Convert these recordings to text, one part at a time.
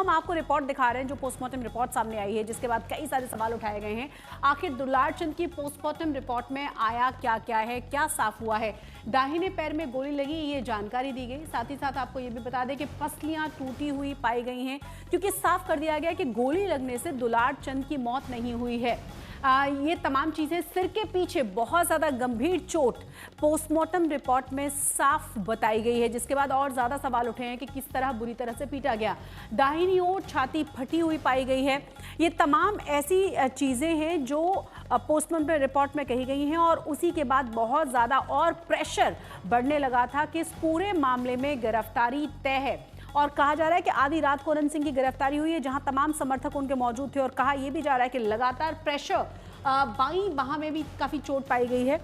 हम आपको रिपोर्ट दिखा रहे हैं जो पोस्टमार्टम रिपोर्ट सामने आई है, जिसके बाद कई सारे सवाल उठाए गए हैं। आखिर दुलार चंद की पोस्टमार्टम रिपोर्ट में आया क्या क्या है, क्या साफ हुआ है? दाहिने पैर में गोली लगी, ये जानकारी दी गई। साथ ही साथ आपको ये भी बता दें कि पसलियां टूटी हुई पाई गई हैं, क्योंकि साफ कर दिया गया कि गोली लगने से दुलार चंद की मौत नहीं हुई है। ये तमाम चीजें, सिर के पीछे बहुत ज्यादा गंभीर चोट पोस्टमार्टम रिपोर्ट में साफ बताई गई है, जिसके बाद और ज्यादा सवाल उठे हैं कि किस तरह बुरी तरह से पीटा गया। दाहिनी ओर छाती फटी हुई पाई गई है। ये तमाम ऐसी चीजें हैं जो पोस्टमार्टम रिपोर्ट में कही गई हैं, और उसी के बाद बहुत ज्यादा और प्रेशर बढ़ने लगा था कि इस पूरे मामले में गिरफ्तारी तय है। और कहा जा रहा है कि आधी रात को अनंत सिंह की गिरफ्तारी हुई है, जहां तमाम समर्थक उनके मौजूद थे। और कहा यह भी जा रहा है कि लगातार प्रेशर, बाईं बाह में भी काफी चोट पाई गई है।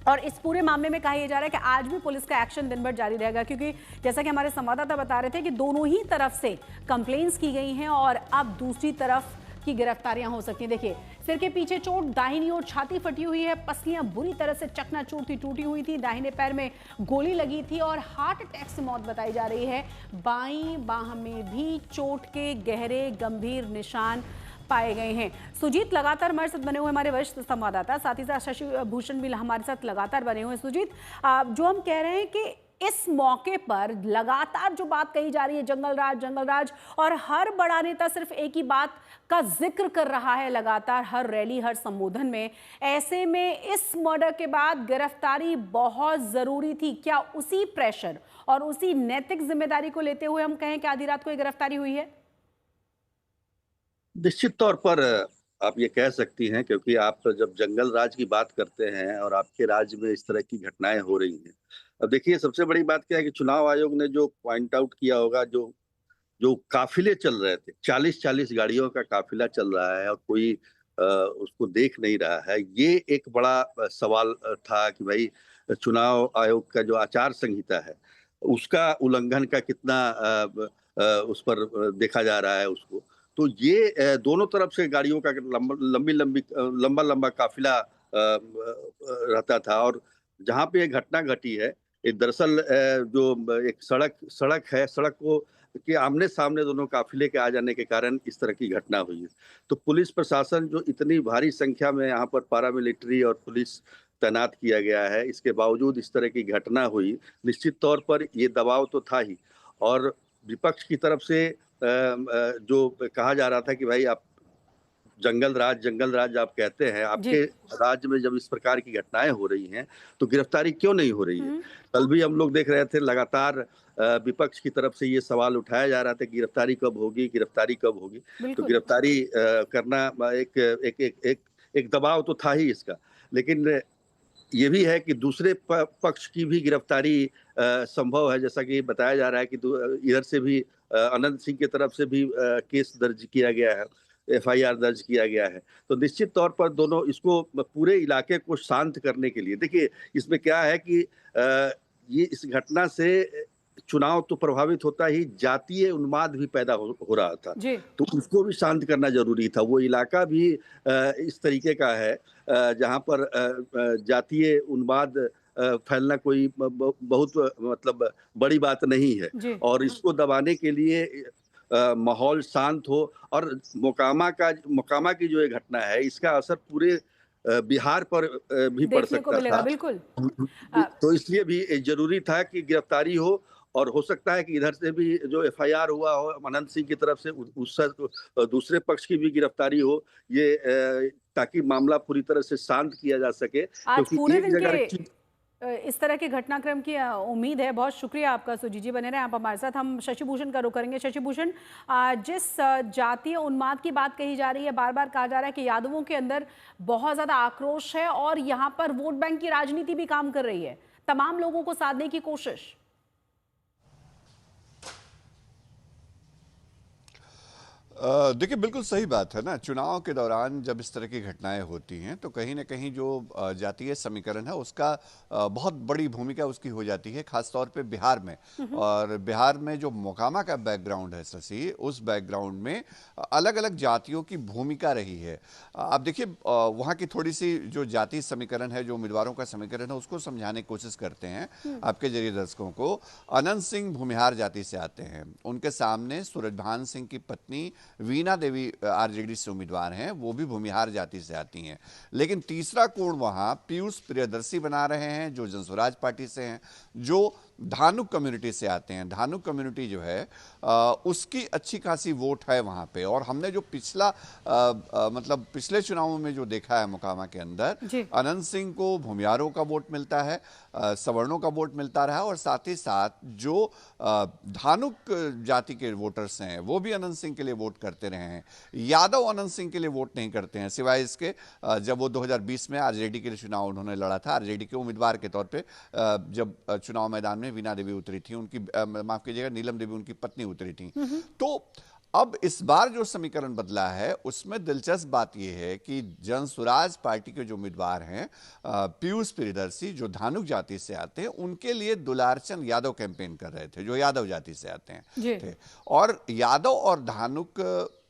और इस पूरे मामले में कहा यह जा रहा है कि आज भी पुलिस का एक्शन दिन भर जारी रहेगा, क्योंकि जैसा कि हमारे संवाददाता बता रहे थे कि दोनों ही तरफ से कंप्लेंट्स की गई हैं और अब दूसरी तरफ की गिरफ्तारियां हो सकती हैं। देखिए, सिर के पीछे चोट, दाहिनी ओर छाती फटी हुई है, पसलियां बुरी तरह से चकनाचूर थी, टूटी हुई थी, दाहिने पैर में गोली लगी थी और हार्ट अटैक से मौत बताई जा रही है। बाईं बाह में भी चोट के गहरे गंभीर निशान पाए गए हैं। सुजीत लगातार हमारे साथ बने हुए, हमारे वरिष्ठ संवाददाता, साथ ही साथ शशि भूषण भी हमारे साथ लगातार बने हुए हैं। सुजीत, जो हम कह रहे हैं कि इस मौके पर लगातार जो बात कही जा रही है जंगल राज, और हर बड़ा नेता सिर्फ एक ही बात का जिक्र कर रहा है लगातार हर रैली, हर संबोधन में। ऐसे में इस मर्डर के बाद गिरफ्तारी बहुत जरूरी थी। क्या उसी प्रेशर और उसी नैतिक जिम्मेदारी को लेते हुए हम कहें कि आधी रात को गिरफ्तारी हुई है? निश्चित तौर पर आप ये कह सकती हैं, क्योंकि आप जब जंगल राज की बात करते हैं और आपके राज्य में इस तरह की घटनाएं हो रही हैं। अब देखिए, सबसे बड़ी बात क्या है कि चुनाव आयोग ने जो पॉइंट आउट किया होगा, जो जो काफिले चल रहे थे, 40-40 गाड़ियों का काफिला चल रहा है और कोई उसको देख नहीं रहा है। ये एक बड़ा सवाल था कि भाई, चुनाव आयोग का जो आचार संहिता है, उसका उल्लंघन का कितना उस पर देखा जा रहा है उसको। तो ये दोनों तरफ से गाड़ियों का लंबा लंबा काफिला रहता था। और जहाँ पे ये घटना घटी है, ये दरअसल जो एक सड़क सड़क है, सड़क को के आमने सामने दोनों काफिले के आ जाने के कारण इस तरह की घटना हुई है। तो पुलिस प्रशासन जो इतनी भारी संख्या में यहाँ पर पारामिलिट्री और पुलिस तैनात किया गया है, इसके बावजूद इस तरह की घटना हुई। निश्चित तौर पर ये दबाव तो था ही। और विपक्ष की तरफ से जो कहा जा रहा था कि भाई, आप जंगल राज आप कहते हैं, जी। आपके राज्य में जब इस प्रकार की घटनाएं हो रही हैं, तो गिरफ्तारी क्यों नहीं हो रही है? कल भी हम लोग देख रहे थे, लगातार विपक्ष की तरफ से ये सवाल उठाया जा रहा था कि गिरफ्तारी कब होगी, गिरफ्तारी कब होगी? तो बिल्कुल। गिरफ्तारी करना एक दबाव तो था ही इसका। लेकिन ये भी है कि दूसरे पक्ष की भी गिरफ्तारी संभव है, जैसा कि बताया जा रहा है कि इधर से भी अनंत सिंह की तरफ से भी केस दर्ज किया गया है, एफआईआर दर्ज किया गया है। तो निश्चित तौर पर दोनों इसको पूरे इलाके को शांत करने के लिए, देखिए, इसमें क्या है कि ये इस घटना से चुनाव तो प्रभावित होता ही, जातीय उन्माद भी पैदा हो रहा था। जी। तो उसको भी शांत करना जरूरी था। वो इलाका भी इस तरीके का है जहाँ पर जातीय उन्माद फैलना कोई बहुत मतलब बड़ी बात नहीं है। जी। और इसको दबाने के लिए माहौल शांत हो। और मोकामा की जो ये घटना है, इसका असर पूरे बिहार पर भी पड़ देखने को सकता मिलेगा, था। बिल्कुल। अ, तो इसलिए भी जरूरी था कि गिरफ्तारी हो। और हो सकता है कि इधर से भी जो एफआईआर हुआ हो अनंत सिंह की तरफ से, दूसरे पक्ष की भी गिरफ्तारी हो, ये ताकि मामला पूरी तरह से शांत किया जा सके, आज क्योंकि पूरे एक दिन के जगह इस तरह के घटनाक्रम की उम्मीद है। बहुत शुक्रिया आपका सुजीत जी, बने रहे आप हमारे साथ। हम शशि भूषण का रुख करेंगे। शशि भूषण, जिस जातीय उन्माद की बात कही जा रही है, बार बार कहा जा रहा है कि यादवों के अंदर बहुत ज्यादा आक्रोश है और यहाँ पर वोट बैंक की राजनीति भी काम कर रही है, तमाम लोगों को साधने की कोशिश। देखिए बिल्कुल सही बात है ना। चुनाव के दौरान जब इस तरह की घटनाएं होती हैं तो कहीं ना कहीं जो जातीय समीकरण है उसका बहुत बड़ी भूमिका उसकी हो जाती है, खासतौर पे बिहार में। और बिहार में जो मोकामा का बैकग्राउंड है शशि, उस बैकग्राउंड में अलग अलग जातियों की भूमिका रही है। आप देखिए वहाँ की थोड़ी सी जो जातीय समीकरण है, जो उम्मीदवारों का समीकरण है, उसको समझाने की कोशिश करते हैं आपके जरिए दर्शकों को। अनंत सिंह भूमिहार जाति से आते हैं, उनके सामने सूरजभान सिंह की पत्नी वीणा देवी आरजेडी से उम्मीदवार हैं, वो भी भूमिहार जाति से आती हैं। लेकिन तीसरा कोण वहां पीयूष प्रियदर्शी बना रहे हैं, जो जनस्वराज पार्टी से हैं, जो धानुक कम्युनिटी से आते हैं। धानुक कम्युनिटी जो है उसकी अच्छी खासी वोट है वहां पे। और हमने जो मतलब पिछले चुनावों में जो देखा है मोकामा के अंदर, अनंत सिंह को भूमिहारों का वोट मिलता है, सवर्णों का वोट मिलता रहा, और साथ ही साथ जो धानुक जाति के वोटर्स हैं वो भी अनंत सिंह के लिए वोट करते रहे हैं। यादव अनंत सिंह के लिए वोट नहीं करते हैं, सिवाय इसके जब वो 2020 में आरजेडी के लिए चुनाव उन्होंने लड़ा था, आरजेडी के उम्मीदवार के तौर पे जब चुनाव मैदान में वीणा देवी उतरी थी, उनकी माफ कीजिएगा नीलम देवी उनकी पत्नी उतरी थी। तो अब इस बार जो समीकरण बदला है उसमें दिलचस्प बात यह है कि जनसुराज पार्टी के जो उम्मीदवार हैं पीयूष प्रियदर्शी, जो धानुक जाति से आते हैं, उनके लिए दुलारचंद यादव कैंपेन कर रहे थे, जो यादव जाति से आते हैं थे। और यादव और धानुक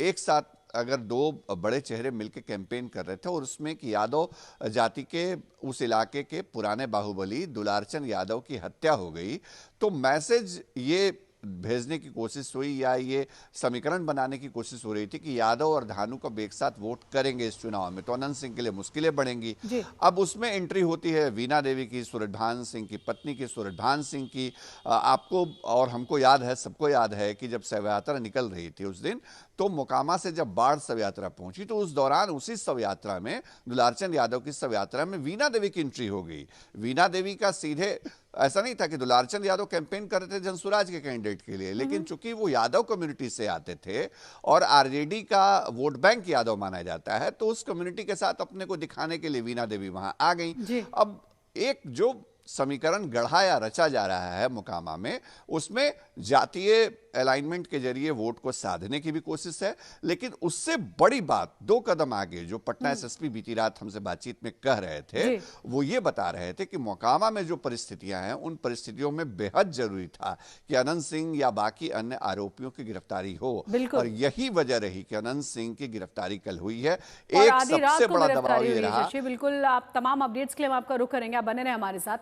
एक साथ अगर दो बड़े चेहरे मिलकर कैंपेन कर रहे थे, और उसमें कि यादव जाति के उस इलाके के पुराने बाहुबली दुलारचंद यादव की हत्या हो गई, तो मैसेज ये भेजने की कोशिश हुई या ये समीकरण बनाने की कोशिश हो रही थी कि यादव और धानुक अब एक साथ वोट करेंगे इस चुनाव में, तो अनंत सिंह के लिए मुश्किलें बढ़ेंगी। अब उसमें एंट्री होती है वीणा देवी की, सूरजभान सिंह की पत्नी की, सूरजभान सिंह की। आपको और हमको याद है, सबको याद है कि जब शव यात्रा निकल रही थी उस दिन, तो मोकामा से जब बाढ़ शव यात्रा पहुंची, तो उस दौरान उसी शव यात्रा में, दुलारचंद यादव की शव यात्रा में वीणा देवी की एंट्री हो गई। वीणा देवी का सीधे ऐसा नहीं था कि दुलारचंद यादव कैंपेन कर रहे थे जनसुराज के कैंडिडेट के लिए, लेकिन चूंकि वो यादव कम्युनिटी से आते थे और आरजेडी का वोट बैंक यादव माना जाता है, तो उस कम्युनिटी के साथ अपने को दिखाने के लिए वीणा देवी वहां आ गई। अब एक जो समीकरण गढ़ा या रचा जा रहा है मोकामा में, उसमें जातीय अलाइनमेंट के जरिए वोट को साधने की भी कोशिश है, लेकिन उससे बड़ी बात दो कदम आगे जो पटना एसएसपी बीती रात हमसे बातचीत में कह रहे थे, वो ये बता रहे थे कि मोकामा में जो परिस्थितियां हैं, उन परिस्थितियों में बेहद जरूरी था कि अनंत सिंह या बाकी अन्य आरोपियों की गिरफ्तारी हो, और यही वजह रही कि अनंत सिंह की गिरफ्तारी कल हुई है। एक सबसे बड़ा दबाव ये रहा। बिल्कुल, आप तमाम अपडेट्स के लिए हम आपका रुख करेंगे, आप बने रहे हमारे साथ।